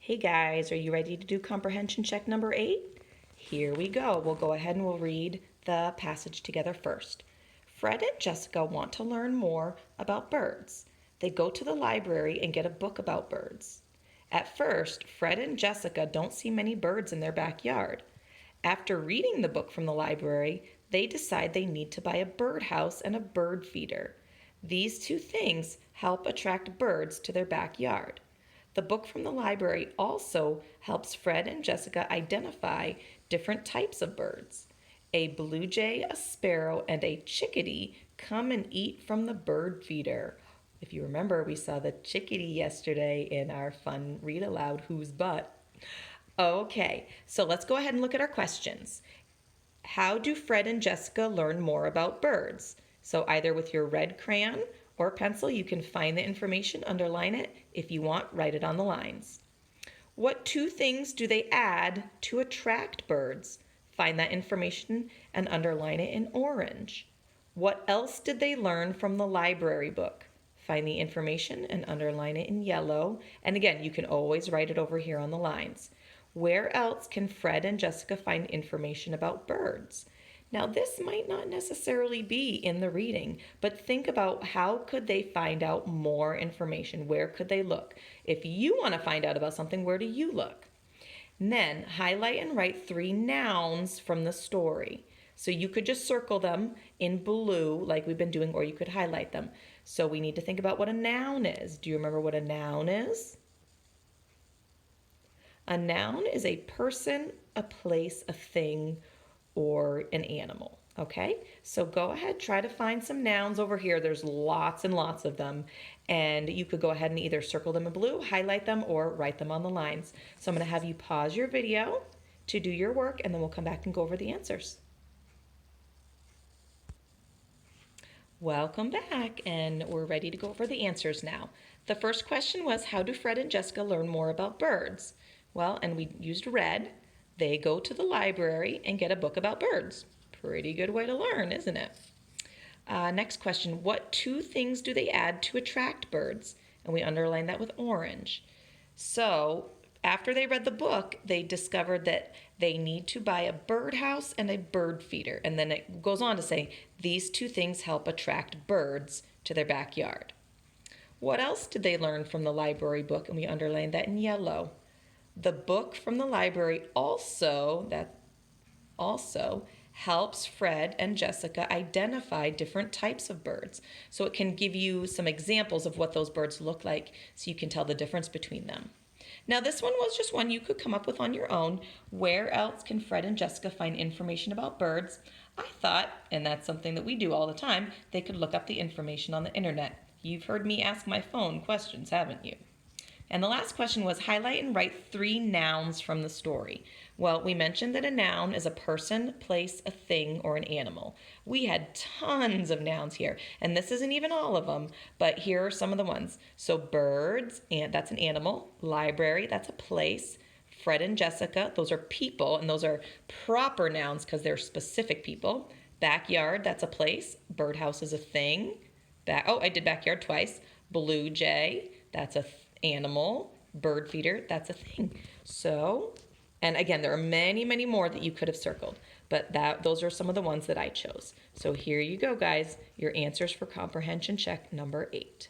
Hey guys, are you ready to do comprehension check number 8? Here we go. We'll go ahead and we'll read the passage together first. Fred and Jessica want to learn more about birds. They go to the library and get a book about birds. At first, Fred and Jessica don't see many birds in their backyard. After reading the book from the library, they decide they need to buy a birdhouse and a bird feeder. These two things help attract birds to their backyard. The book from the library also helps Fred and Jessica identify different types of birds. A blue jay, a sparrow, and a chickadee come and eat from the bird feeder. If you remember, we saw the chickadee yesterday in our fun read aloud, Whose Butt? Okay, so let's go ahead and look at our questions. How do Fred and Jessica learn more about birds? So either with your red crayon or pencil, you can find the information, underline it. If you want, write it on the lines. What two things do they add to attract birds? Find that information and underline it in orange. What else did they learn from the library book? Find the information and underline it in yellow. And again, you can always write it over here on the lines. Where else can Fred and Jessica find information about birds? Now, this might not necessarily be in the reading, but think about how could they find out more information? Where could they look? If you want to find out about something, where do you look? And then highlight and write 3 nouns from the story. So you could just circle them in blue like we've been doing, or you could highlight them. So we need to think about what a noun is. Do you remember what a noun is? A noun is a person, a place, a thing, or an animal. Okay, so go ahead, try to find some nouns over here. There's lots and lots of them, and you could go ahead and either circle them in blue, highlight them, or write them on the lines. So I'm going to have you pause your video to do your work, and then we'll come back and go over the answers. Welcome back, and we're ready to go over the answers now. The first question was, how do Fred and Jessica learn more about birds? Well, and we used red. They go to the library and get a book about birds. Pretty good way to learn, isn't it? Next question, what 2 things do they add to attract birds? And we underline that with orange. So after they read the book, they discovered that they need to buy a birdhouse and a bird feeder. And then it goes on to say, these 2 things help attract birds to their backyard. What else did they learn from the library book? And we underline that in yellow. The book from the library also helps Fred and Jessica identify different types of birds. So it can give you some examples of what those birds look like so you can tell the difference between them. Now this one was just one you could come up with on your own. Where else can Fred and Jessica find information about birds? I thought, and that's something that we do all the time, they could look up the information on the internet. You've heard me ask my phone questions, haven't you? And the last question was highlight and write 3 nouns from the story. Well, we mentioned that a noun is a person, place, a thing, or an animal. We had tons of nouns here, and this isn't even all of them, but here are some of the ones. So birds, and that's an animal. Library, that's a place. Fred and Jessica, those are people, and those are proper nouns because they're specific people. Backyard, that's a place. Birdhouse is a thing. I did backyard twice. Blue jay, that's a animal. Bird feeder, that's a thing. So, and again, there are many, many more that you could have circled, but those are some of the ones that I chose. So here you go, guys, your answers for comprehension check number 8.